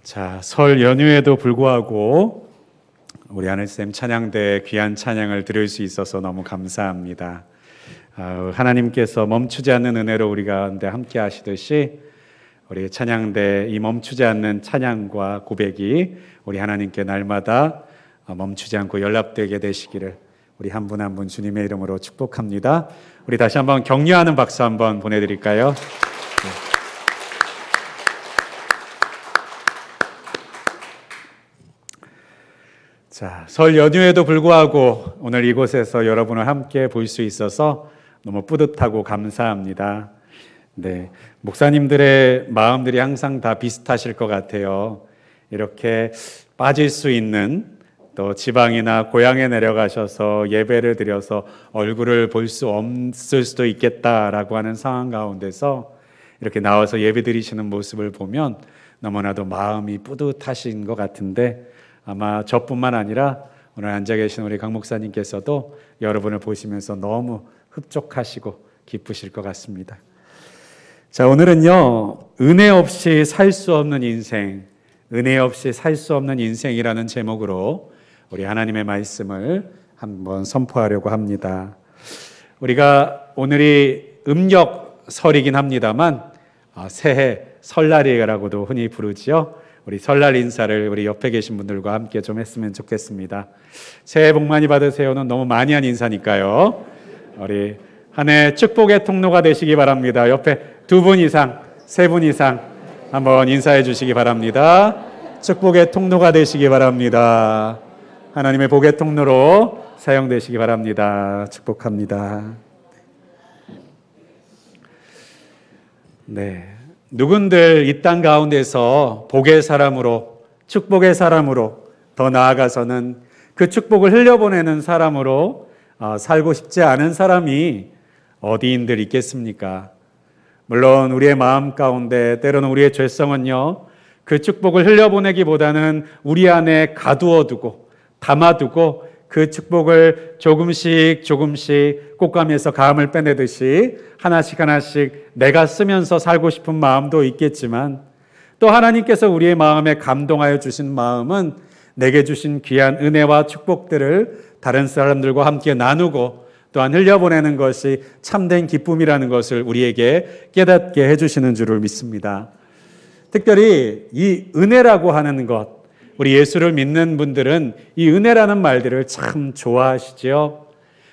자, 설 연휴에도 불구하고 우리 하늘쌤 찬양대에 귀한 찬양을 드릴 수 있어서 너무 감사합니다. 하나님께서 멈추지 않는 은혜로 우리 가운데 함께 하시듯이 우리 찬양대 이 멈추지 않는 찬양과 고백이 우리 하나님께 날마다 멈추지 않고 연락되게 되시기를 우리 한 분 한 분 주님의 이름으로 축복합니다. 우리 다시 한번 격려하는 박수 한번 보내드릴까요? 자, 설 연휴에도 불구하고 오늘 이곳에서 여러분을 함께 볼 수 있어서 너무 뿌듯하고 감사합니다. 네, 목사님들의 마음들이 항상 다 비슷하실 것 같아요. 이렇게 빠질 수 있는 또 지방이나 고향에 내려가셔서 예배를 드려서 얼굴을 볼 수 없을 수도 있겠다라고 하는 상황 가운데서 이렇게 나와서 예배 드리시는 모습을 보면 너무나도 마음이 뿌듯하신 것 같은데 아마 저뿐만 아니라 오늘 앉아 계신 우리 강 목사님께서도 여러분을 보시면서 너무 흡족하시고 기쁘실 것 같습니다. 자, 오늘은요, 은혜 없이 살 수 없는 인생, 은혜 없이 살 수 없는 인생이라는 제목으로 우리 하나님의 말씀을 한번 선포하려고 합니다. 우리가 오늘이 음력설이긴 합니다만 새해 설날이라고도 흔히 부르지요. 우리 설날 인사를 우리 옆에 계신 분들과 함께 좀 했으면 좋겠습니다. 새해 복 많이 받으세요는 너무 많이 한 인사니까요. 우리 한 해 축복의 통로가 되시기 바랍니다. 옆에 두 분 이상, 세 분 이상 한번 인사해 주시기 바랍니다. 축복의 통로가 되시기 바랍니다. 하나님의 복의 통로로 사용되시기 바랍니다. 축복합니다. 네. 누군들 이 땅 가운데서 복의 사람으로, 축복의 사람으로, 더 나아가서는 그 축복을 흘려보내는 사람으로 살고 싶지 않은 사람이 어디인들 있겠습니까? 물론 우리의 마음 가운데 때로는 우리의 죄성은요, 그 축복을 흘려보내기보다는 우리 안에 가두어두고 담아두고 그 축복을 조금씩 꽃가미에서 감을 빼내듯이 하나씩 내가 쓰면서 살고 싶은 마음도 있겠지만 또 하나님께서 우리의 마음에 감동하여 주신 마음은 내게 주신 귀한 은혜와 축복들을 다른 사람들과 함께 나누고 또한 흘려보내는 것이 참된 기쁨이라는 것을 우리에게 깨닫게 해주시는 줄을 믿습니다. 특별히 이 은혜라고 하는 것, 우리 예수를 믿는 분들은 이 은혜라는 말들을 참 좋아하시죠.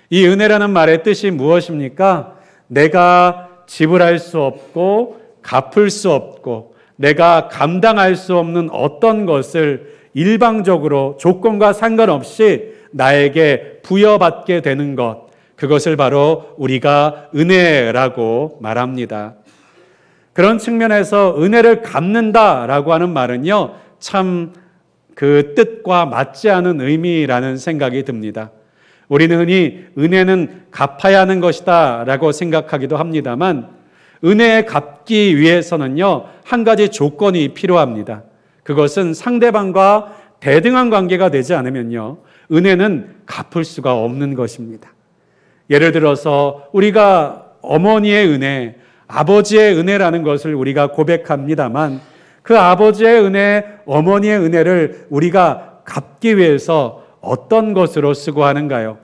이 은혜라는 말의 뜻이 무엇입니까? 내가 지불할 수 없고 갚을 수 없고 내가 감당할 수 없는 어떤 것을 일방적으로 조건과 상관없이 나에게 부여받게 되는 것, 그것을 바로 우리가 은혜라고 말합니다. 그런 측면에서 은혜를 갚는다라고 하는 말은요, 참 그 뜻과 맞지 않은 의미라는 생각이 듭니다. 우리는 흔히 은혜는 갚아야 하는 것이다 라고 생각하기도 합니다만 은혜에 갚기 위해서는요, 한 가지 조건이 필요합니다. 그것은 상대방과 대등한 관계가 되지 않으면요, 은혜는 갚을 수가 없는 것입니다. 예를 들어서 우리가 어머니의 은혜, 아버지의 은혜라는 것을 우리가 고백합니다만 그 아버지의 은혜, 어머니의 은혜를 우리가 갚기 위해서 어떤 것으로 쓰고 하는가요?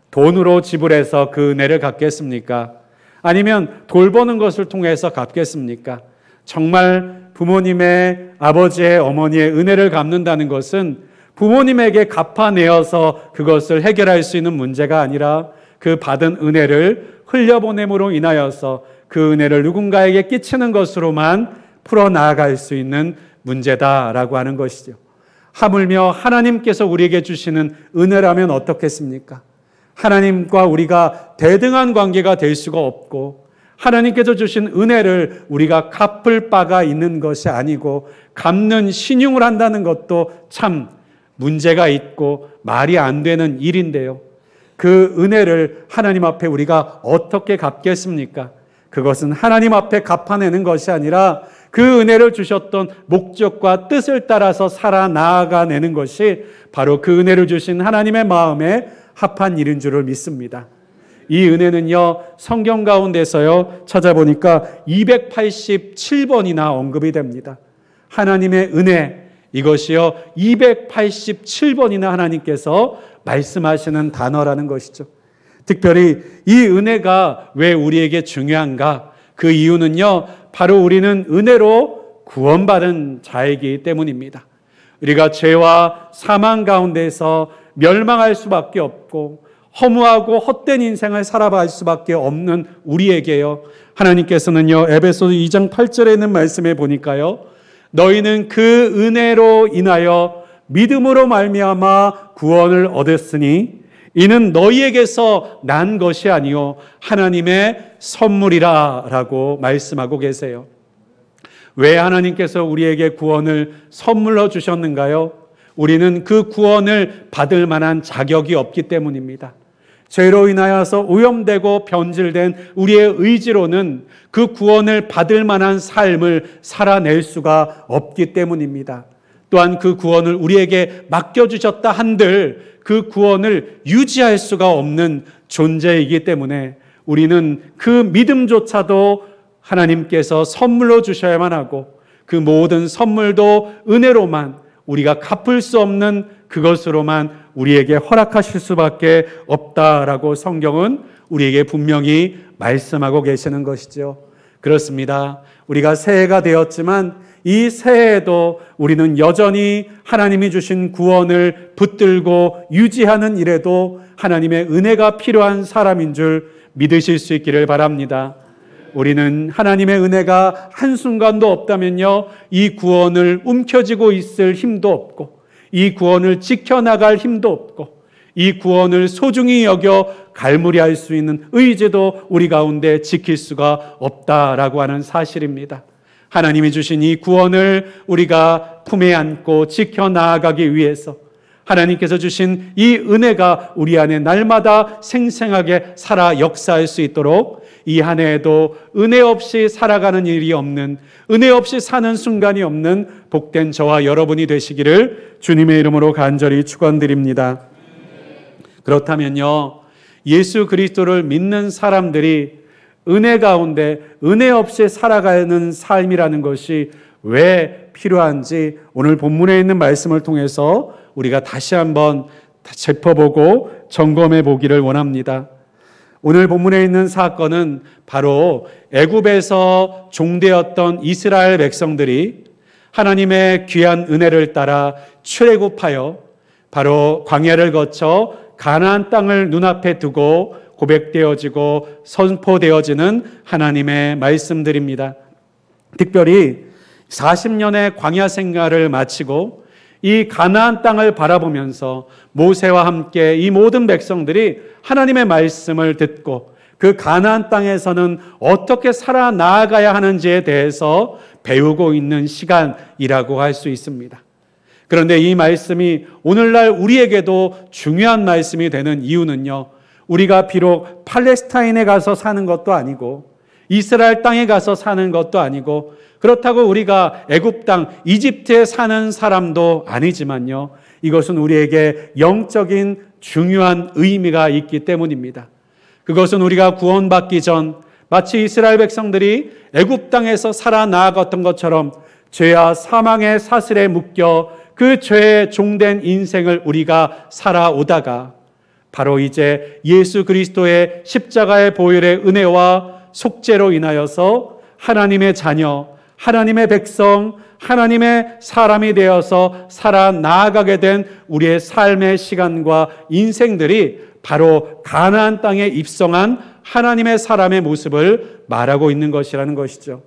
돈으로 지불해서 그 은혜를 갚겠습니까? 아니면 돌보는 것을 통해서 갚겠습니까? 정말 부모님의, 아버지의, 어머니의 은혜를 갚는다는 것은 부모님에게 갚아내어서 그것을 해결할 수 있는 문제가 아니라 그 받은 은혜를 흘려보냄으로 인하여서 그 은혜를 누군가에게 끼치는 것으로만 풀어나갈 수 있는 문제다라고 하는 것이죠. 하물며 하나님께서 우리에게 주시는 은혜라면 어떻겠습니까? 하나님과 우리가 대등한 관계가 될 수가 없고 하나님께서 주신 은혜를 우리가 갚을 바가 있는 것이 아니고 갚는 신용을 한다는 것도 참 문제가 있고 말이 안 되는 일인데요. 그 은혜를 하나님 앞에 우리가 어떻게 갚겠습니까? 그것은 하나님 앞에 갚아내는 것이 아니라 그 은혜를 주셨던 목적과 뜻을 따라서 살아 나아가내는 것이 바로 그 은혜를 주신 하나님의 마음에 합한 일인 줄을 믿습니다. 이 은혜는요, 성경 가운데서요, 찾아보니까 287번이나 언급이 됩니다. 하나님의 은혜, 이것이요, 287번이나 하나님께서 말씀하시는 단어라는 것이죠. 특별히 이 은혜가 왜 우리에게 중요한가? 그 이유는요, 바로 우리는 은혜로 구원받은 자이기 때문입니다. 우리가 죄와 사망 가운데서 멸망할 수밖에 없고 허무하고 헛된 인생을 살아갈 수밖에 없는 우리에게요, 하나님께서는요, 에베소서 2장 8절에 있는 말씀에 보니까요, 너희는 그 은혜로 인하여 믿음으로 말미암아 구원을 얻었으니 이는 너희에게서 난 것이 아니요 하나님의 선물이라 라고 말씀하고 계세요. 왜 하나님께서 우리에게 구원을 선물로 주셨는가요? 우리는 그 구원을 받을 만한 자격이 없기 때문입니다. 죄로 인하여서 오염되고 변질된 우리의 의지로는 그 구원을 받을 만한 삶을 살아낼 수가 없기 때문입니다. 또한 그 구원을 우리에게 맡겨주셨다 한들 그 구원을 유지할 수가 없는 존재이기 때문에 우리는 그 믿음조차도 하나님께서 선물로 주셔야만 하고 그 모든 선물도 은혜로만 우리가 갚을 수 없는 그것으로만 우리에게 허락하실 수밖에 없다라고 성경은 우리에게 분명히 말씀하고 계시는 것이죠. 그렇습니다. 우리가 새해가 되었지만 이 새해에도 우리는 여전히 하나님이 주신 구원을 붙들고 유지하는 일에도 하나님의 은혜가 필요한 사람인 줄 믿으실 수 있기를 바랍니다. 우리는 하나님의 은혜가 한순간도 없다면요, 이 구원을 움켜쥐고 있을 힘도 없고 이 구원을 지켜나갈 힘도 없고 이 구원을 소중히 여겨 갈무리할 수 있는 의지도 우리 가운데 지킬 수가 없다라고 하는 사실입니다. 하나님이 주신 이 구원을 우리가 품에 안고 지켜나가기 위해서 하나님께서 주신 이 은혜가 우리 안에 날마다 생생하게 살아 역사할 수 있도록 이 한 해에도 은혜 없이 살아가는 일이 없는, 은혜 없이 사는 순간이 없는 복된 저와 여러분이 되시기를 주님의 이름으로 간절히 축원드립니다. 그렇다면요, 예수 그리스도를 믿는 사람들이 은혜 가운데 은혜 없이 살아가는 삶이라는 것이 왜 필요한지 오늘 본문에 있는 말씀을 통해서 우리가 다시 한번 짚어보고 점검해 보기를 원합니다. 오늘 본문에 있는 사건은 바로 애굽에서 종되었던 이스라엘 백성들이 하나님의 귀한 은혜를 따라 출애굽하여 바로 광야를 거쳐 가나안 땅을 눈앞에 두고 고백되어지고 선포되어지는 하나님의 말씀들입니다. 특별히 40년의 광야 생활을 마치고 이 가나안 땅을 바라보면서 모세와 함께 이 모든 백성들이 하나님의 말씀을 듣고 그 가나안 땅에서는 어떻게 살아나가야 하는지에 대해서 배우고 있는 시간이라고 할 수 있습니다. 그런데 이 말씀이 오늘날 우리에게도 중요한 말씀이 되는 이유는요, 우리가 비록 팔레스타인에 가서 사는 것도 아니고 이스라엘 땅에 가서 사는 것도 아니고 그렇다고 우리가 애굽 땅 이집트에 사는 사람도 아니지만요, 이것은 우리에게 영적인 중요한 의미가 있기 때문입니다. 그것은 우리가 구원받기 전 마치 이스라엘 백성들이 애굽 땅에서 살아나갔던 것처럼 죄와 사망의 사슬에 묶여 그 죄에 종된 인생을 우리가 살아오다가 바로 이제 예수 그리스도의 십자가의 보혈의 은혜와 속죄로 인하여서 하나님의 자녀, 하나님의 백성, 하나님의 사람이 되어서 살아나가게 된 우리의 삶의 시간과 인생들이 바로 가나안 땅에 입성한 하나님의 사람의 모습을 말하고 있는 것이라는 것이죠.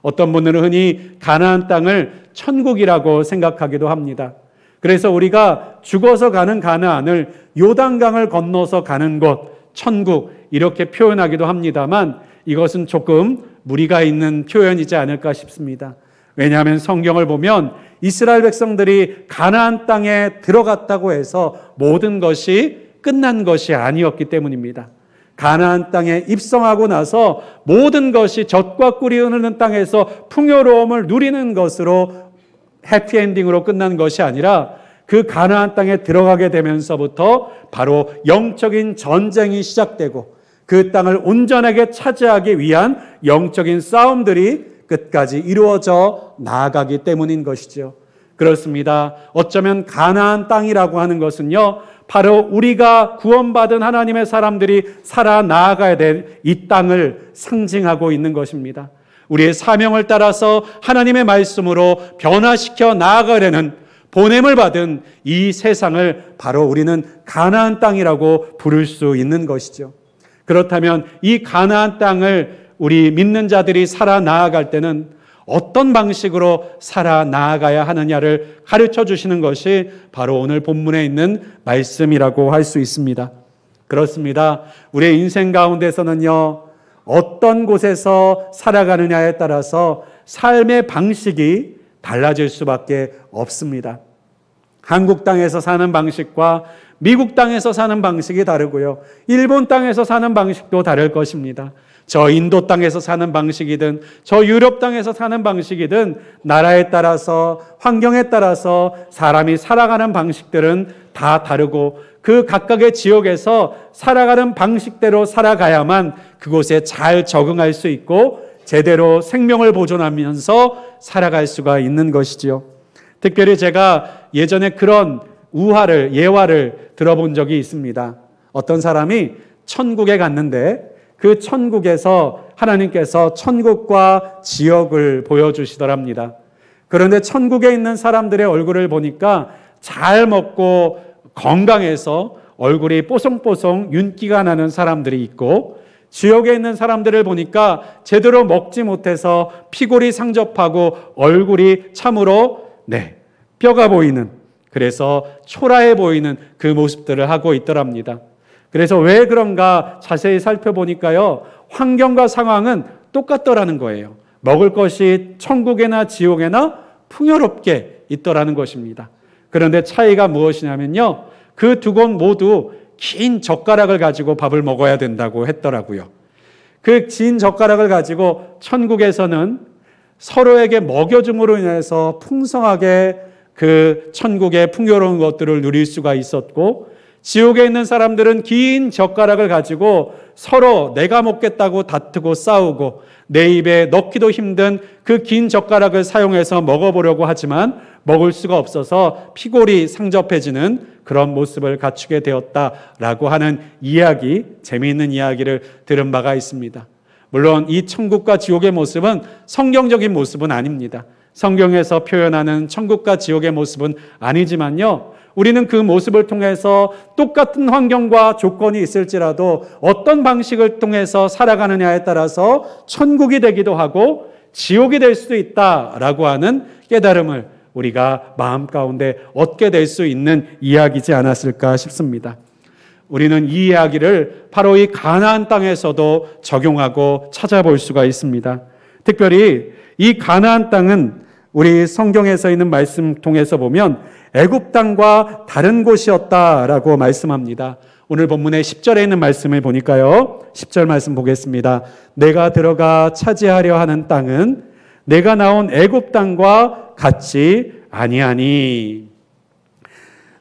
어떤 분들은 흔히 가나안 땅을 천국이라고 생각하기도 합니다. 그래서 우리가 죽어서 가는 가나안을 요단강을 건너서 가는 곳, 천국 이렇게 표현하기도 합니다만 이것은 조금 무리가 있는 표현이지 않을까 싶습니다. 왜냐하면 성경을 보면 이스라엘 백성들이 가나안 땅에 들어갔다고 해서 모든 것이 끝난 것이 아니었기 때문입니다. 가나안 땅에 입성하고 나서 모든 것이 젖과 꿀이 흐르는 땅에서 풍요로움을 누리는 것으로 해피엔딩으로 끝난 것이 아니라 그 가나안 땅에 들어가게 되면서부터 바로 영적인 전쟁이 시작되고 그 땅을 온전하게 차지하기 위한 영적인 싸움들이 끝까지 이루어져 나아가기 때문인 것이죠. 그렇습니다. 어쩌면 가나안 땅이라고 하는 것은요, 바로 우리가 구원받은 하나님의 사람들이 살아 나아가야 될 이 땅을 상징하고 있는 것입니다. 우리의 사명을 따라서 하나님의 말씀으로 변화시켜 나아가려는 보냄을 받은 이 세상을 바로 우리는 가나안 땅이라고 부를 수 있는 것이죠. 그렇다면 이 가나안 땅을 우리 믿는 자들이 살아 나아갈 때는 어떤 방식으로 살아 나아가야 하느냐를 가르쳐 주시는 것이 바로 오늘 본문에 있는 말씀이라고 할 수 있습니다. 그렇습니다. 우리의 인생 가운데서는요, 어떤 곳에서 살아가느냐에 따라서 삶의 방식이 달라질 수밖에 없습니다. 한국 땅에서 사는 방식과 미국 땅에서 사는 방식이 다르고요, 일본 땅에서 사는 방식도 다를 것입니다. 저 인도 땅에서 사는 방식이든 저 유럽 땅에서 사는 방식이든 나라에 따라서 환경에 따라서 사람이 살아가는 방식들은 다 다르고 그 각각의 지역에서 살아가는 방식대로 살아가야만 그곳에 잘 적응할 수 있고 제대로 생명을 보존하면서 살아갈 수가 있는 것이지요. 특별히 제가 예전에 그런 예화를 들어본 적이 있습니다. 어떤 사람이 천국에 갔는데 그 천국에서 하나님께서 천국과 지옥을 보여주시더랍니다. 그런데 천국에 있는 사람들의 얼굴을 보니까 잘 먹고 건강해서 얼굴이 뽀송뽀송 윤기가 나는 사람들이 있고, 지옥에 있는 사람들을 보니까 제대로 먹지 못해서 피골이 상접하고 얼굴이 참으로 뼈가 보이는, 그래서 초라해 보이는 그 모습들을 하고 있더랍니다. 그래서 왜 그런가 자세히 살펴보니까요, 환경과 상황은 똑같더라는 거예요. 먹을 것이 천국에나 지옥에나 풍요롭게 있더라는 것입니다. 그런데 차이가 무엇이냐면요, 그 두 곳 모두 긴 젓가락을 가지고 밥을 먹어야 된다고 했더라고요. 그 긴 젓가락을 가지고 천국에서는 서로에게 먹여줌으로 인해서 풍성하게 그 천국의 풍요로운 것들을 누릴 수가 있었고, 지옥에 있는 사람들은 긴 젓가락을 가지고 서로 내가 먹겠다고 다투고 싸우고 내 입에 넣기도 힘든 그 긴 젓가락을 사용해서 먹어보려고 하지만 먹을 수가 없어서 피골이 상접해지는 그런 모습을 갖추게 되었다라고 하는 이야기, 재미있는 이야기를 들은 바가 있습니다. 물론 이 천국과 지옥의 모습은 성경적인 모습은 아닙니다. 성경에서 표현하는 천국과 지옥의 모습은 아니지만요, 우리는 그 모습을 통해서 똑같은 환경과 조건이 있을지라도 어떤 방식을 통해서 살아가느냐에 따라서 천국이 되기도 하고 지옥이 될 수도 있다라고 하는 깨달음을 우리가 마음 가운데 얻게 될 수 있는 이야기지 않았을까 싶습니다. 우리는 이 이야기를 바로 이 가나안 땅에서도 적용하고 찾아볼 수가 있습니다. 특별히 이 가나안 땅은 우리 성경에서 있는 말씀 통해서 보면 애굽 땅과 다른 곳이었다라고 말씀합니다. 오늘 본문의 10절에 있는 말씀을 보니까요, 10절 말씀 보겠습니다. 내가 들어가 차지하려 하는 땅은 내가 나온 애굽 땅과 같이 아니하니.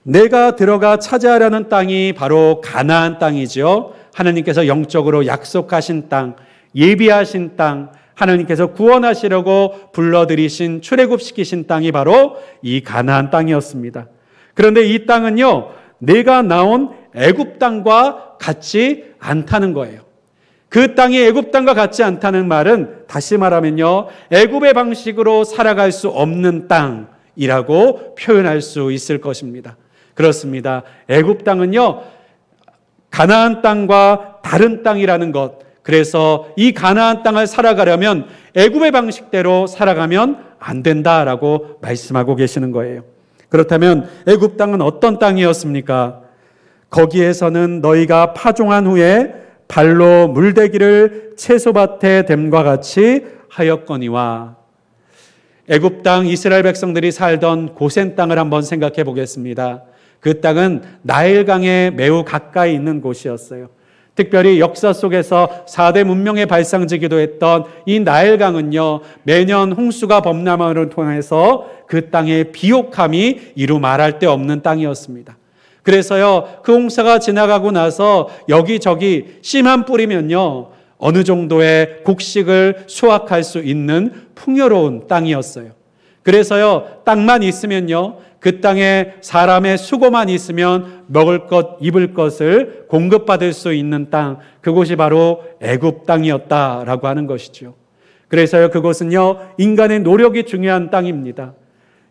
내가 들어가 차지하려는 땅이 바로 가나안 땅이죠. 하나님께서 영적으로 약속하신 땅, 예비하신 땅, 하나님께서 구원하시려고 불러들이신 출애굽시키신 땅이 바로 이 가나안 땅이었습니다. 그런데 이 땅은요, 내가 나온 애굽 땅과 같지 않다는 거예요. 그 땅이 애굽 땅과 같지 않다는 말은 다시 말하면요, 애굽의 방식으로 살아갈 수 없는 땅이라고 표현할 수 있을 것입니다. 그렇습니다. 애굽 땅은요, 가나안 땅과 다른 땅이라는 것, 그래서 이 가나안 땅을 살아가려면 애굽의 방식대로 살아가면 안 된다라고 말씀하고 계시는 거예요. 그렇다면 애굽 땅은 어떤 땅이었습니까? 거기에서는 너희가 파종한 후에 발로 물대기를 채소밭에 댐과 같이 하였거니와. 애굽 땅 이스라엘 백성들이 살던 고센 땅을 한번 생각해 보겠습니다. 그 땅은 나일강에 매우 가까이 있는 곳이었어요. 특별히 역사 속에서 4대 문명의 발상지기도 했던 이 나일강은요, 매년 홍수가 범람을 통해서 그 땅의 비옥함이 이루 말할 데 없는 땅이었습니다. 그래서요, 그 홍수가 지나가고 나서 여기저기 씨만 뿌리면요, 어느 정도의 곡식을 수확할 수 있는 풍요로운 땅이었어요. 그래서요, 땅만 있으면요, 그 땅에 사람의 수고만 있으면 먹을 것, 입을 것을 공급받을 수 있는 땅, 그곳이 바로 애굽 땅이었다라고 하는 것이죠. 그래서요, 그곳은요, 인간의 노력이 중요한 땅입니다.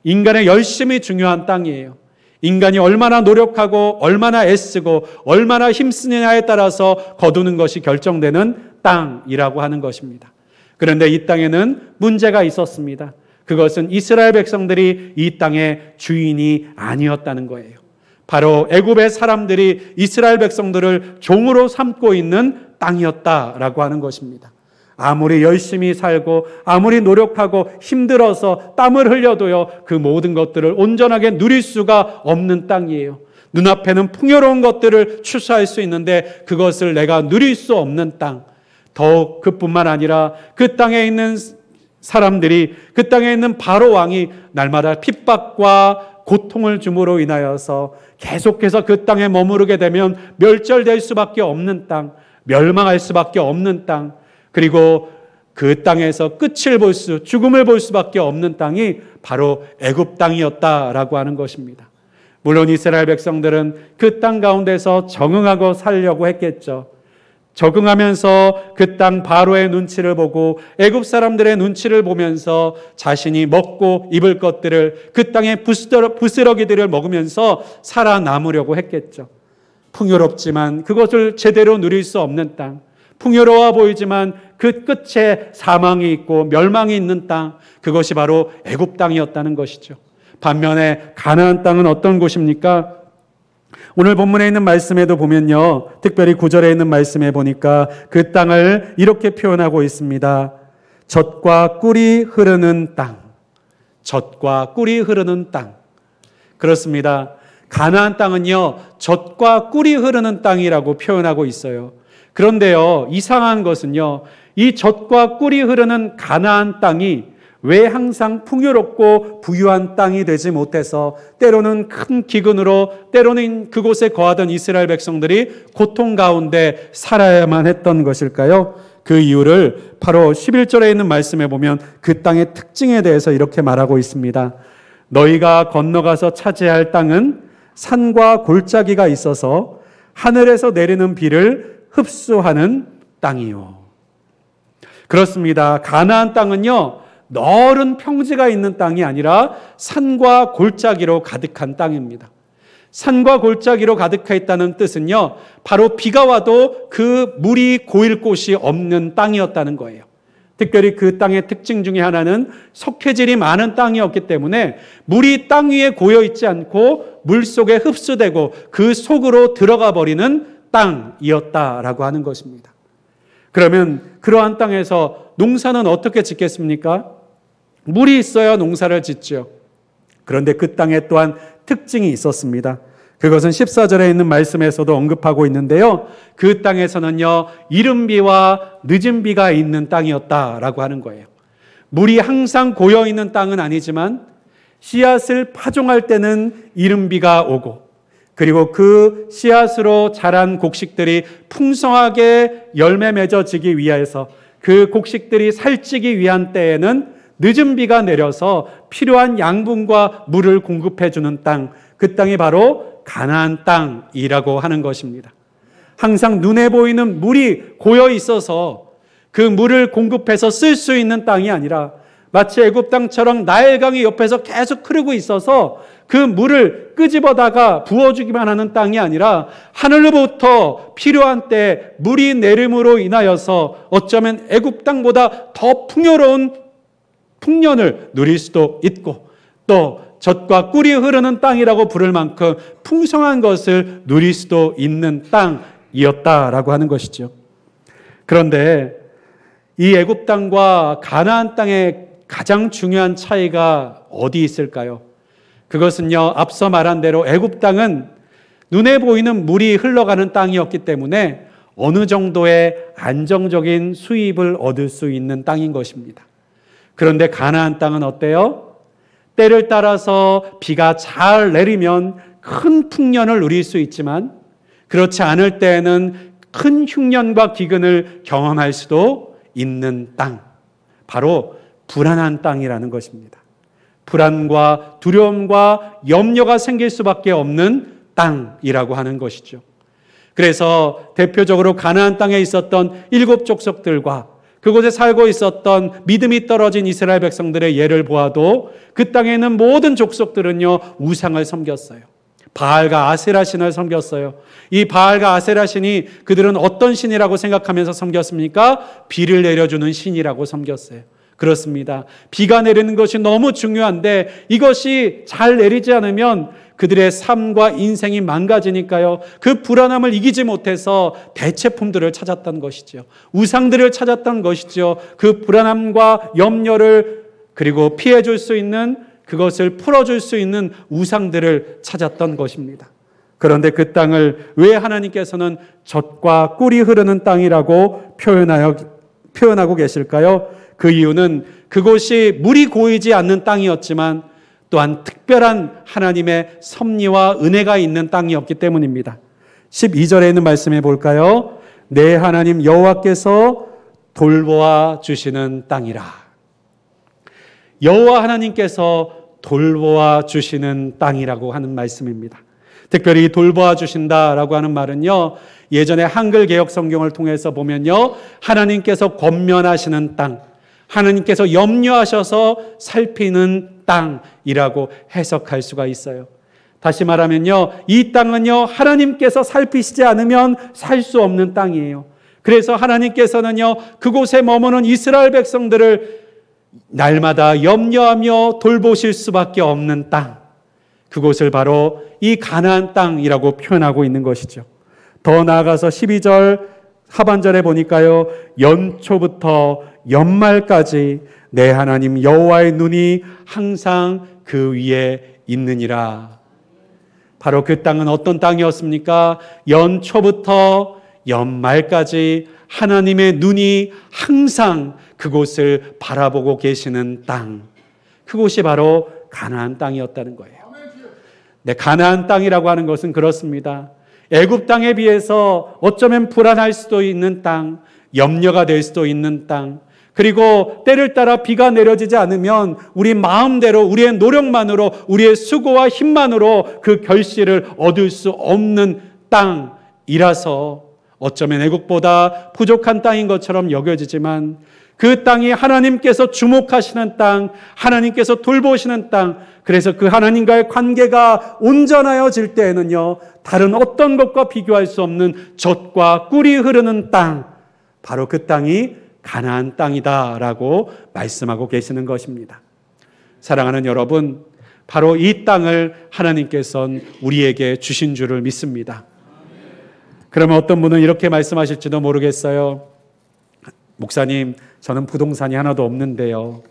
인간의 열심이 중요한 땅이에요. 인간이 얼마나 노력하고 얼마나 애쓰고 얼마나 힘쓰느냐에 따라서 거두는 것이 결정되는 땅이라고 하는 것입니다. 그런데 이 땅에는 문제가 있었습니다. 그것은 이스라엘 백성들이 이 땅의 주인이 아니었다는 거예요. 바로 애굽의 사람들이 이스라엘 백성들을 종으로 삼고 있는 땅이었다라고 하는 것입니다. 아무리 열심히 살고 아무리 노력하고 힘들어서 땀을 흘려도요, 그 모든 것들을 온전하게 누릴 수가 없는 땅이에요. 눈앞에는 풍요로운 것들을 추수할 수 있는데 그것을 내가 누릴 수 없는 땅. 더욱 그뿐만 아니라 그 땅에 있는 사람들이, 그 땅에 있는 바로 왕이 날마다 핍박과 고통을 줌으로 인하여서 계속해서 그 땅에 머무르게 되면 멸절될 수밖에 없는 땅, 멸망할 수밖에 없는 땅, 그리고 그 땅에서 끝을 죽음을 볼 수밖에 없는 땅이 바로 애굽 땅이었다라고 하는 것입니다. 물론 이스라엘 백성들은 그 땅 가운데서 적응하고 살려고 했겠죠. 적응하면서 그 땅 바로의 눈치를 보고 애굽 사람들의 눈치를 보면서 자신이 먹고 입을 것들을, 그 땅의 부스러기들을 먹으면서 살아남으려고 했겠죠. 풍요롭지만 그것을 제대로 누릴 수 없는 땅, 풍요로워 보이지만 그 끝에 사망이 있고 멸망이 있는 땅, 그것이 바로 애굽 땅이었다는 것이죠. 반면에 가나안 땅은 어떤 곳입니까? 오늘 본문에 있는 말씀에도 보면요, 특별히 9절에 있는 말씀에 보니까 그 땅을 이렇게 표현하고 있습니다. 젖과 꿀이 흐르는 땅. 젖과 꿀이 흐르는 땅. 그렇습니다. 가나안 땅은요, 젖과 꿀이 흐르는 땅이라고 표현하고 있어요. 그런데요, 이상한 것은요, 이 젖과 꿀이 흐르는 가나안 땅이 왜 항상 풍요롭고 부유한 땅이 되지 못해서 때로는 큰 기근으로, 때로는 그곳에 거하던 이스라엘 백성들이 고통 가운데 살아야만 했던 것일까요? 그 이유를 바로 11절에 있는 말씀에 보면 그 땅의 특징에 대해서 이렇게 말하고 있습니다. 너희가 건너가서 차지할 땅은 산과 골짜기가 있어서 하늘에서 내리는 비를 흡수하는 땅이요. 그렇습니다. 가나안 땅은요, 넓은 평지가 있는 땅이 아니라 산과 골짜기로 가득한 땅입니다. 산과 골짜기로 가득해 있다는 뜻은요, 바로 비가 와도 그 물이 고일 곳이 없는 땅이었다는 거예요. 특별히 그 땅의 특징 중에 하나는 석회질이 많은 땅이었기 때문에 물이 땅 위에 고여 있지 않고 물 속에 흡수되고 그 속으로 들어가 버리는 땅이었다라고 하는 것입니다. 그러면 그러한 땅에서 농사는 어떻게 짓겠습니까? 물이 있어야 농사를 짓죠. 그런데 그 땅에 또한 특징이 있었습니다. 그것은 14절에 있는 말씀에서도 언급하고 있는데요, 그 땅에서는요, 이른 비와 늦은 비가 있는 땅이었다라고 하는 거예요. 물이 항상 고여 있는 땅은 아니지만 씨앗을 파종할 때는 이른 비가 오고, 그리고 그 씨앗으로 자란 곡식들이 풍성하게 열매 맺어지기 위해서 그 곡식들이 살찌기 위한 때에는 늦은 비가 내려서 필요한 양분과 물을 공급해 주는 땅, 그 땅이 바로 가나안 땅이라고 하는 것입니다. 항상 눈에 보이는 물이 고여 있어서 그 물을 공급해서 쓸 수 있는 땅이 아니라 마치 애굽 땅처럼 나일강이 옆에서 계속 흐르고 있어서 그 물을 끄집어다가 부어주기만 하는 땅이 아니라 하늘로부터 필요한 때 물이 내림으로 인하여서 어쩌면 애굽 땅보다 더 풍요로운 풍년을 누릴 수도 있고, 또 젖과 꿀이 흐르는 땅이라고 부를 만큼 풍성한 것을 누릴 수도 있는 땅이었다라고 하는 것이죠. 그런데 이 애굽 땅과 가나안 땅의 가장 중요한 차이가 어디 있을까요? 그것은요, 앞서 말한 대로 애굽 땅은 눈에 보이는 물이 흘러가는 땅이었기 때문에 어느 정도의 안정적인 수입을 얻을 수 있는 땅인 것입니다. 그런데 가나안 땅은 어때요? 때를 따라서 비가 잘 내리면 큰 풍년을 누릴 수 있지만 그렇지 않을 때에는 큰 흉년과 기근을 경험할 수도 있는 땅, 바로 불안한 땅이라는 것입니다. 불안과 두려움과 염려가 생길 수밖에 없는 땅이라고 하는 것이죠. 그래서 대표적으로 가나안 땅에 있었던 7 족속들과 그곳에 살고 있었던 믿음이 떨어진 이스라엘 백성들의 예를 보아도 그 땅에 있는 모든 족속들은요, 우상을 섬겼어요. 바알과 아세라 신을 섬겼어요. 이 바알과 아세라 신이 그들은 어떤 신이라고 생각하면서 섬겼습니까? 비를 내려주는 신이라고 섬겼어요. 그렇습니다. 비가 내리는 것이 너무 중요한데 이것이 잘 내리지 않으면 그들의 삶과 인생이 망가지니까요. 그 불안함을 이기지 못해서 대체품들을 찾았던 것이죠. 우상들을 찾았던 것이죠. 그 불안함과 염려를 그리고 피해줄 수 있는, 그것을 풀어줄 수 있는 우상들을 찾았던 것입니다. 그런데 그 땅을 왜 하나님께서는 젖과 꿀이 흐르는 땅이라고 표현하고 계실까요? 그 이유는 그곳이 물이 고이지 않는 땅이었지만 또한 특별한 하나님의 섭리와 은혜가 있는 땅이었기 때문입니다. 12절에 있는 말씀해 볼까요? 내 하나님 여호와께서 돌보아 주시는 땅이라. 여호와 하나님께서 돌보아 주시는 땅이라고 하는 말씀입니다. 특별히 돌보아 주신다라고 하는 말은요, 예전에 한글 개역 성경을 통해서 보면요, 하나님께서 권면하시는 땅, 하나님께서 염려하셔서 살피는 땅이라고 해석할 수가 있어요. 다시 말하면요, 이 땅은요, 하나님께서 살피시지 않으면 살 수 없는 땅이에요. 그래서 하나님께서는요, 그곳에 머무는 이스라엘 백성들을 날마다 염려하며 돌보실 수밖에 없는 땅, 그곳을 바로 이 가나안 땅이라고 표현하고 있는 것이죠. 더 나아가서 12절 하반절에 보니까요, 연초부터 연말까지 내 하나님 여호와의 눈이 항상 그 위에 있느니라. 바로 그 땅은 어떤 땅이었습니까? 연초부터 연말까지 하나님의 눈이 항상 그곳을 바라보고 계시는 땅, 그곳이 바로 가나안 땅이었다는 거예요. 네, 가나안 땅이라고 하는 것은 그렇습니다. 애굽 땅에 비해서 어쩌면 불안할 수도 있는 땅, 염려가 될 수도 있는 땅, 그리고 때를 따라 비가 내려지지 않으면 우리 마음대로, 우리의 노력만으로, 우리의 수고와 힘만으로 그 결실을 얻을 수 없는 땅이라서 어쩌면 애국보다 부족한 땅인 것처럼 여겨지지만 그 땅이 하나님께서 주목하시는 땅, 하나님께서 돌보시는 땅, 그래서 그 하나님과의 관계가 온전하여질 때에는요, 다른 어떤 것과 비교할 수 없는 젖과 꿀이 흐르는 땅, 바로 그 땅이 가나안 땅이다라고 말씀하고 계시는 것입니다. 사랑하는 여러분, 바로 이 땅을 하나님께서는 우리에게 주신 줄을 믿습니다. 그러면 어떤 분은 이렇게 말씀하실지도 모르겠어요. 목사님, 저는 부동산이 하나도 없는데요.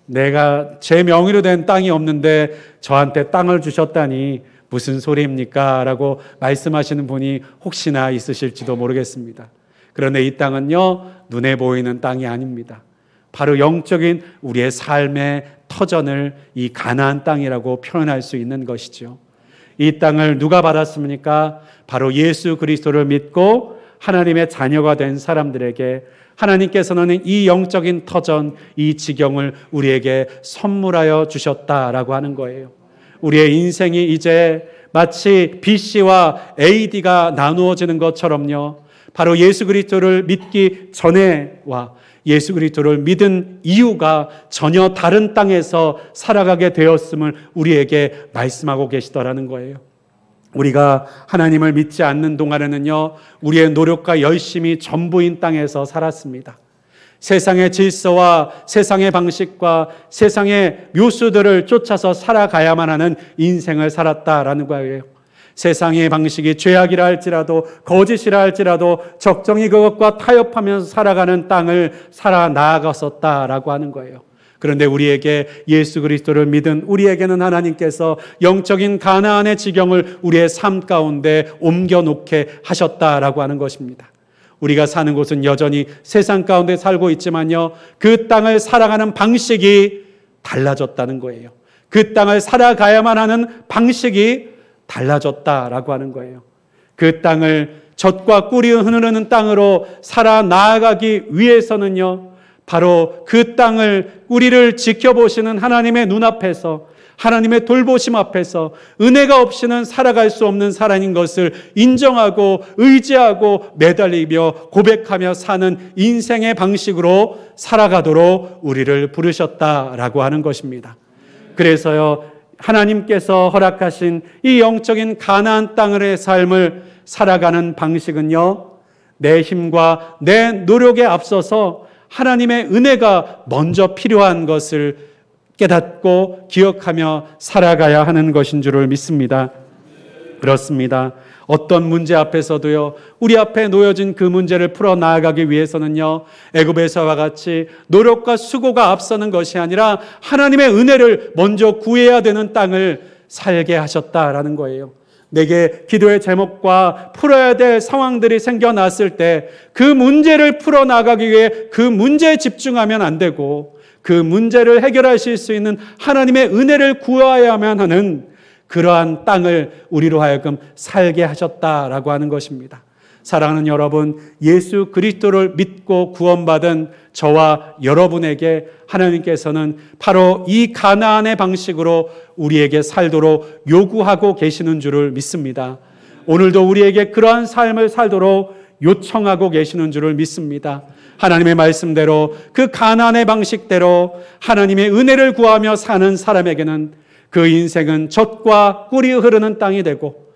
내가 제 명의로 된 땅이 없는데 저한테 땅을 주셨다니 무슨 소리입니까? 라고 말씀하시는 분이 혹시나 있으실지도 모르겠습니다. 그런데 이 땅은요, 눈에 보이는 땅이 아닙니다. 바로 영적인 우리의 삶의 터전을 이 가나안 땅이라고 표현할 수 있는 것이죠. 이 땅을 누가 받았습니까? 바로 예수 그리스도를 믿고 하나님의 자녀가 된 사람들에게 하나님께서는 이 영적인 터전, 이 지경을 우리에게 선물하여 주셨다라고 하는 거예요. 우리의 인생이 이제 마치 BC와 AD가 나누어지는 것처럼요, 바로 예수 그리스도를 믿기 전에와 예수 그리스도를 믿은 이유가 전혀 다른 땅에서 살아가게 되었음을 우리에게 말씀하고 계시더라는 거예요. 우리가 하나님을 믿지 않는 동안에는요, 우리의 노력과 열심이 전부인 땅에서 살았습니다. 세상의 질서와 세상의 방식과 세상의 묘수들을 쫓아서 살아가야만 하는 인생을 살았다라는 거예요. 세상의 방식이 죄악이라 할지라도 거짓이라 할지라도 적정히 그것과 타협하면서 살아가는 땅을 살아 나아갔었다라고 하는 거예요. 그런데 우리에게 예수 그리스도를 믿은 우리에게는 하나님께서 영적인 가나안의 지경을 우리의 삶 가운데 옮겨놓게 하셨다라고 하는 것입니다. 우리가 사는 곳은 여전히 세상 가운데 살고 있지만요, 그 땅을 살아가는 방식이 달라졌다는 거예요. 그 땅을 살아가야만 하는 방식이 달라졌다라고 하는 거예요. 그 땅을 젖과 꿀이 흐르는 땅으로 살아 나아가기 위해서는요, 바로 그 땅을 우리를 지켜보시는 하나님의 눈앞에서, 하나님의 돌보심 앞에서 은혜가 없이는 살아갈 수 없는 사람인 것을 인정하고 의지하고 매달리며 고백하며 사는 인생의 방식으로 살아가도록 우리를 부르셨다라고 하는 것입니다. 그래서요, 하나님께서 허락하신 이 영적인 가나안 땅의 삶을 살아가는 방식은요, 내 힘과 내 노력에 앞서서 하나님의 은혜가 먼저 필요한 것을 깨닫고 기억하며 살아가야 하는 것인 줄을 믿습니다. 그렇습니다. 어떤 문제 앞에서도요, 우리 앞에 놓여진 그 문제를 풀어나가기 위해서는요, 애굽에서와 같이 노력과 수고가 앞서는 것이 아니라 하나님의 은혜를 먼저 구해야 되는 땅을 살게 하셨다라는 거예요. 내게 기도의 제목과 풀어야 될 상황들이 생겨났을 때 그 문제를 풀어나가기 위해 그 문제에 집중하면 안 되고, 그 문제를 해결하실 수 있는 하나님의 은혜를 구해야만 하는 그러한 땅을 우리로 하여금 살게 하셨다라고 하는 것입니다. 사랑하는 여러분, 예수 그리스도를 믿고 구원받은 저와 여러분에게 하나님께서는 바로 이 가나안의 방식으로 우리에게 살도록 요구하고 계시는 줄을 믿습니다. 오늘도 우리에게 그러한 삶을 살도록 요청하고 계시는 줄을 믿습니다. 하나님의 말씀대로 그 가나안의 방식대로 하나님의 은혜를 구하며 사는 사람에게는 그 인생은 젖과 꿀이 흐르는 땅이 되고,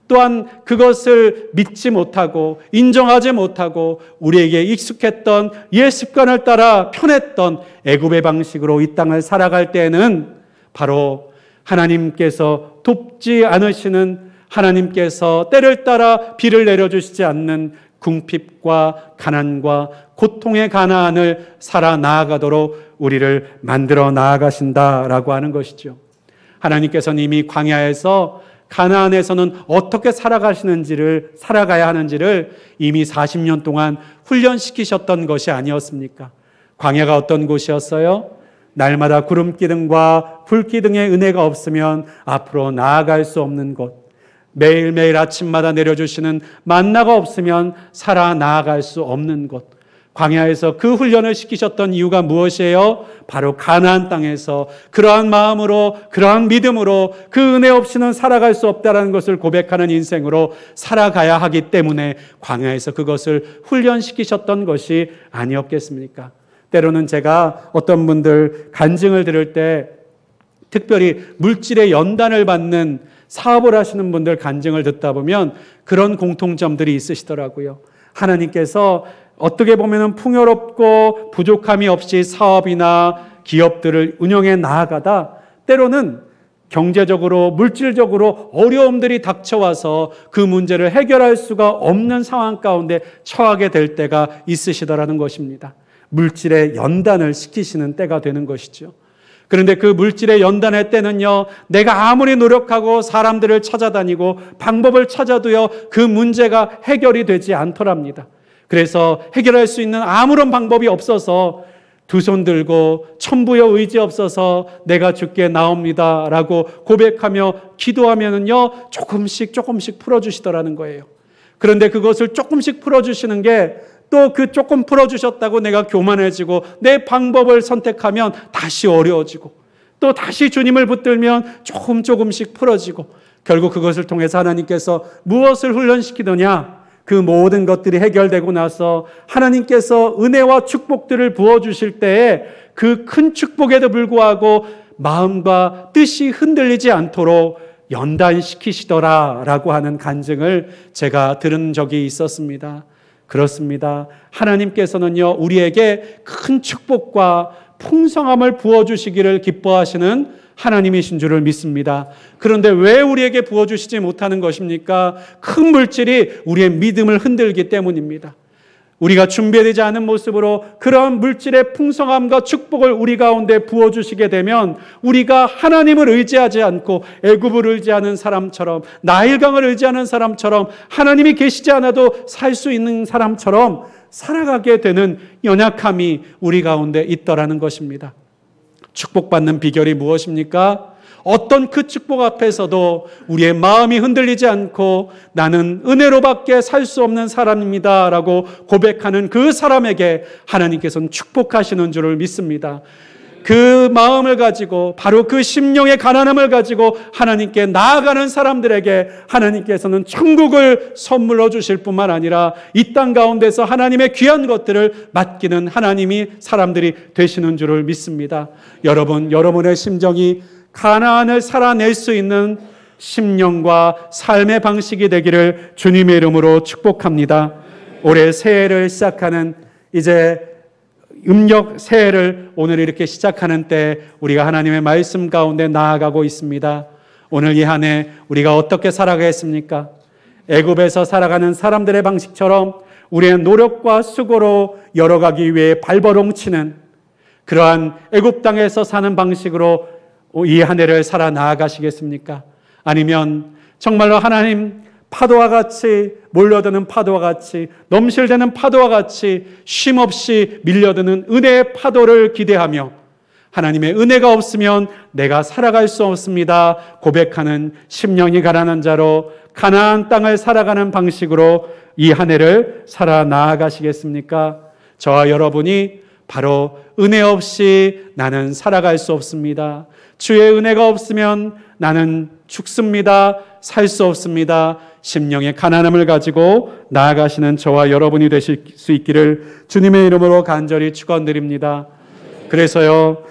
또한 그것을 믿지 못하고 인정하지 못하고 우리에게 익숙했던 옛 습관을 따라 편했던 애굽의 방식으로 이 땅을 살아갈 때에는 바로 하나님께서 돕지 않으시는, 하나님께서 때를 따라 비를 내려주시지 않는 궁핍과 가난과 고통의 가나안을 살아 나아가도록 우리를 만들어 나아가신다라고 하는 것이죠. 하나님께서는 이미 광야에서 가나안에서는 어떻게 살아가야 하는지를 이미 40년 동안 훈련시키셨던 것이 아니었습니까? 광야가 어떤 곳이었어요? 날마다 구름기둥과 불기둥의 은혜가 없으면 앞으로 나아갈 수 없는 곳, 매일매일 아침마다 내려주시는 만나가 없으면 살아 나아갈 수 없는 곳, 광야에서 그 훈련을 시키셨던 이유가 무엇이에요? 바로 가나안 땅에서 그러한 마음으로, 그러한 믿음으로 그 은혜 없이는 살아갈 수 없다는 것을 고백하는 인생으로 살아가야 하기 때문에 광야에서 그것을 훈련시키셨던 것이 아니었겠습니까? 때로는 제가 어떤 분들 간증을 들을 때, 특별히 물질의 연단을 받는 사업을 하시는 분들 간증을 듣다 보면 그런 공통점들이 있으시더라고요. 하나님께서 어떻게 보면 풍요롭고 부족함이 없이 사업이나 기업들을 운영해 나아가다 때로는 경제적으로, 물질적으로 어려움들이 닥쳐와서 그 문제를 해결할 수가 없는 상황 가운데 처하게 될 때가 있으시더라는 것입니다. 물질의 연단을 시키시는 때가 되는 것이죠. 그런데 그 물질의 연단의 때는요, 내가 아무리 노력하고 사람들을 찾아다니고 방법을 찾아도요, 그 문제가 해결이 되지 않더랍니다. 그래서 해결할 수 있는 아무런 방법이 없어서 두 손 들고 천부여 의지 없어서 내가 주께 나옵니다 라고 고백하며 기도하면은요, 조금씩 풀어주시더라는 거예요. 그런데 그것을 조금씩 풀어주시는 게 또 그 조금 풀어주셨다고 내가 교만해지고 내 방법을 선택하면 다시 어려워지고, 또 다시 주님을 붙들면 조금씩 풀어지고, 결국 그것을 통해서 하나님께서 무엇을 훈련시키더냐? 그 모든 것들이 해결되고 나서 하나님께서 은혜와 축복들을 부어주실 때에 그 큰 축복에도 불구하고 마음과 뜻이 흔들리지 않도록 연단시키시더라라고 하는 간증을 제가 들은 적이 있었습니다. 그렇습니다. 하나님께서는요, 우리에게 큰 축복과 풍성함을 부어주시기를 기뻐하시는 하나님이신 줄을 믿습니다. 그런데 왜 우리에게 부어주시지 못하는 것입니까? 큰 물질이 우리의 믿음을 흔들기 때문입니다. 우리가 준비되지 않은 모습으로 그러한 물질의 풍성함과 축복을 우리 가운데 부어주시게 되면 우리가 하나님을 의지하지 않고 애굽을 의지하는 사람처럼, 나일강을 의지하는 사람처럼, 하나님이 계시지 않아도 살 수 있는 사람처럼 살아가게 되는 연약함이 우리 가운데 있더라는 것입니다. 축복받는 비결이 무엇입니까? 어떤 그 축복 앞에서도 우리의 마음이 흔들리지 않고 나는 은혜로밖에 살 수 없는 사람입니다 라고 고백하는 그 사람에게 하나님께서는 축복하시는 줄을 믿습니다. 그 마음을 가지고, 바로 그 심령의 가난함을 가지고 하나님께 나아가는 사람들에게 하나님께서는 천국을 선물로 주실 뿐만 아니라 이 땅 가운데서 하나님의 귀한 것들을 맡기는 하나님이 사람들이 되시는 줄을 믿습니다. 여러분, 여러분의 심정이 가나안을 살아낼 수 있는 심령과 삶의 방식이 되기를 주님의 이름으로 축복합니다. 올해 새해를 시작하는, 이제 음력 새해를 오늘 이렇게 시작하는 때 우리가 하나님의 말씀 가운데 나아가고 있습니다. 오늘 이 한 해 우리가 어떻게 살아가겠습니까? 애굽에서 살아가는 사람들의 방식처럼 우리의 노력과 수고로 열어가기 위해 발버둥치는 그러한 애굽 땅에서 사는 방식으로 이 한 해를 살아 나아가시겠습니까? 아니면 정말로 하나님 파도와 같이, 몰려드는 파도와 같이, 넘실대는 파도와 같이 쉼없이 밀려드는 은혜의 파도를 기대하며 하나님의 은혜가 없으면 내가 살아갈 수 없습니다 고백하는 심령이 가난한 자로 가나안 땅을 살아가는 방식으로 이 한 해를 살아 나아가시겠습니까? 저와 여러분이 바로 은혜 없이 나는 살아갈 수 없습니다. 주의 은혜가 없으면 나는 죽습니다. 살 수 없습니다. 심령의 가난함을 가지고 나아가시는 저와 여러분이 되실 수 있기를 주님의 이름으로 간절히 축원드립니다. 그래서요,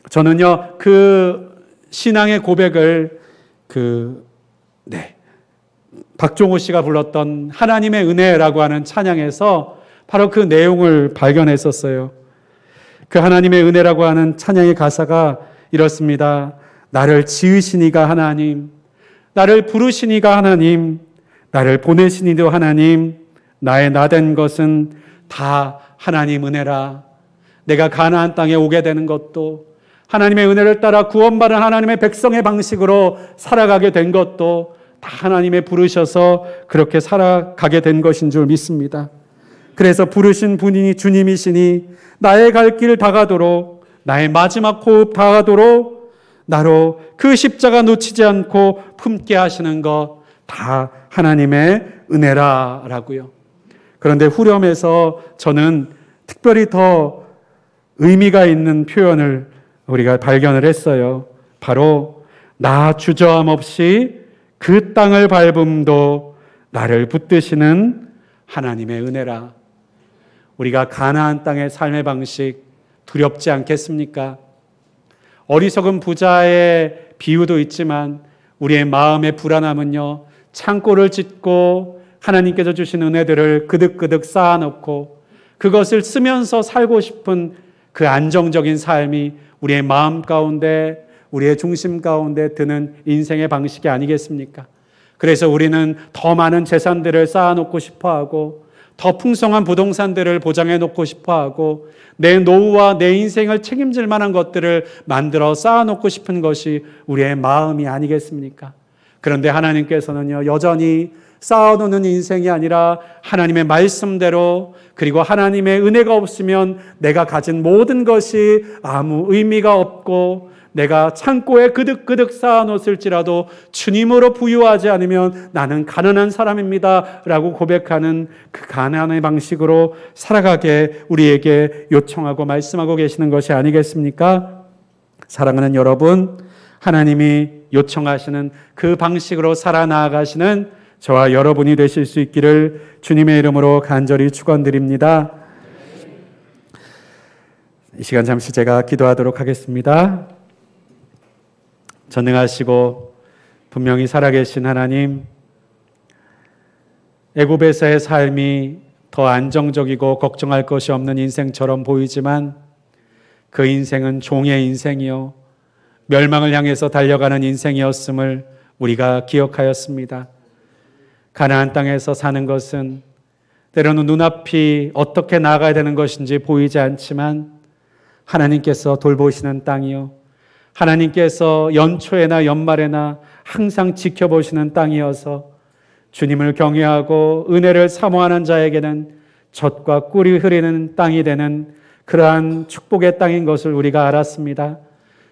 저는요, 그 신앙의 고백을 박종호 씨가 불렀던 하나님의 은혜라고 하는 찬양에서 바로 그 내용을 발견했었어요. 그 하나님의 은혜라고 하는 찬양의 가사가 이렇습니다. 나를 지으시니가 하나님, 나를 부르시니가 하나님, 나를 보내시니도 하나님, 나의 나된 것은 다 하나님 은혜라. 내가 가나안 땅에 오게 되는 것도, 하나님의 은혜를 따라 구원받은 하나님의 백성의 방식으로 살아가게 된 것도 다 하나님의 부르셔서 그렇게 살아가게 된 것인 줄 믿습니다. 그래서 부르신 분이 주님이시니 나의 갈 길 다가도록, 나의 마지막 호흡 다가도록 나로 그 십자가 놓치지 않고 품게 하시는 것 다 하나님의 은혜라라고요. 그런데 후렴에서 저는 특별히 더 의미가 있는 표현을 우리가 발견을 했어요. 바로 나 주저함 없이 그 땅을 밟음도 나를 붙드시는 하나님의 은혜라. 우리가 가나안 땅의 삶의 방식 두렵지 않겠습니까? 어리석은 부자의 비유도 있지만 우리의 마음의 불안함은요, 창고를 짓고 하나님께서 주신 은혜들을 그득그득 쌓아놓고 그것을 쓰면서 살고 싶은 그 안정적인 삶이 우리의 마음 가운데, 우리의 중심 가운데 드는 인생의 방식이 아니겠습니까? 그래서 우리는 더 많은 재산들을 쌓아놓고 싶어하고 더 풍성한 부동산들을 보장해 놓고 싶어하고 내 노후와 내 인생을 책임질 만한 것들을 만들어 쌓아놓고 싶은 것이 우리의 마음이 아니겠습니까? 그런데 하나님께서는요, 여전히 쌓아놓는 인생이 아니라 하나님의 말씀대로, 그리고 하나님의 은혜가 없으면 내가 가진 모든 것이 아무 의미가 없고 내가 창고에 그득그득 쌓아놓았을지라도 주님으로 부유하지 않으면 나는 가난한 사람입니다 라고 고백하는 그 가난의 방식으로 살아가게 우리에게 요청하고 말씀하고 계시는 것이 아니겠습니까? 사랑하는 여러분, 하나님이 요청하시는 그 방식으로 살아나가시는 저와 여러분이 되실 수 있기를 주님의 이름으로 간절히 축원드립니다. 이 시간 잠시 제가 기도하도록 하겠습니다. 전능하시고 분명히 살아계신 하나님, 애굽에서의 삶이 더 안정적이고 걱정할 것이 없는 인생처럼 보이지만 그 인생은 종의 인생이요 멸망을 향해서 달려가는 인생이었음을 우리가 기억하였습니다. 가나안 땅에서 사는 것은 때로는 눈앞이 어떻게 나아가야 되는 것인지 보이지 않지만 하나님께서 돌보시는 땅이요, 하나님께서 연초에나 연말에나 항상 지켜보시는 땅이어서 주님을 경외하고 은혜를 사모하는 자에게는 젖과 꿀이 흐르는 땅이 되는 그러한 축복의 땅인 것을 우리가 알았습니다.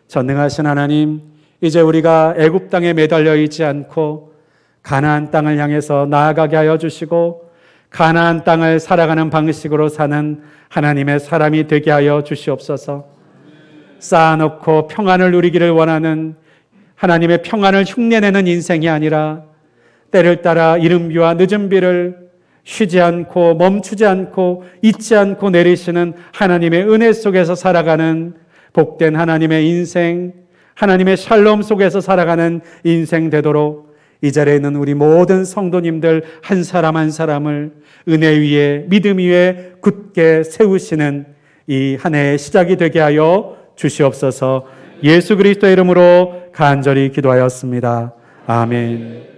전능하신 하나님, 이제 우리가 애굽 땅에 매달려 있지 않고 가나안 땅을 향해서 나아가게 하여 주시고 가나안 땅을 살아가는 방식으로 사는 하나님의 사람이 되게 하여 주시옵소서. 쌓아놓고 평안을 누리기를 원하는 하나님의 평안을 흉내내는 인생이 아니라 때를 따라 이른 비와 늦은 비를 쉬지 않고 멈추지 않고 잊지 않고 내리시는 하나님의 은혜 속에서 살아가는 복된 하나님의 인생, 하나님의 샬롬 속에서 살아가는 인생 되도록 이 자리에 있는 우리 모든 성도님들 한 사람 한 사람을 은혜 위에 믿음 위에 굳게 세우시는 이 한 해의 시작이 되게 하여 주시옵소서. 예수 그리스도의 이름으로 간절히 기도하였습니다. 아멘.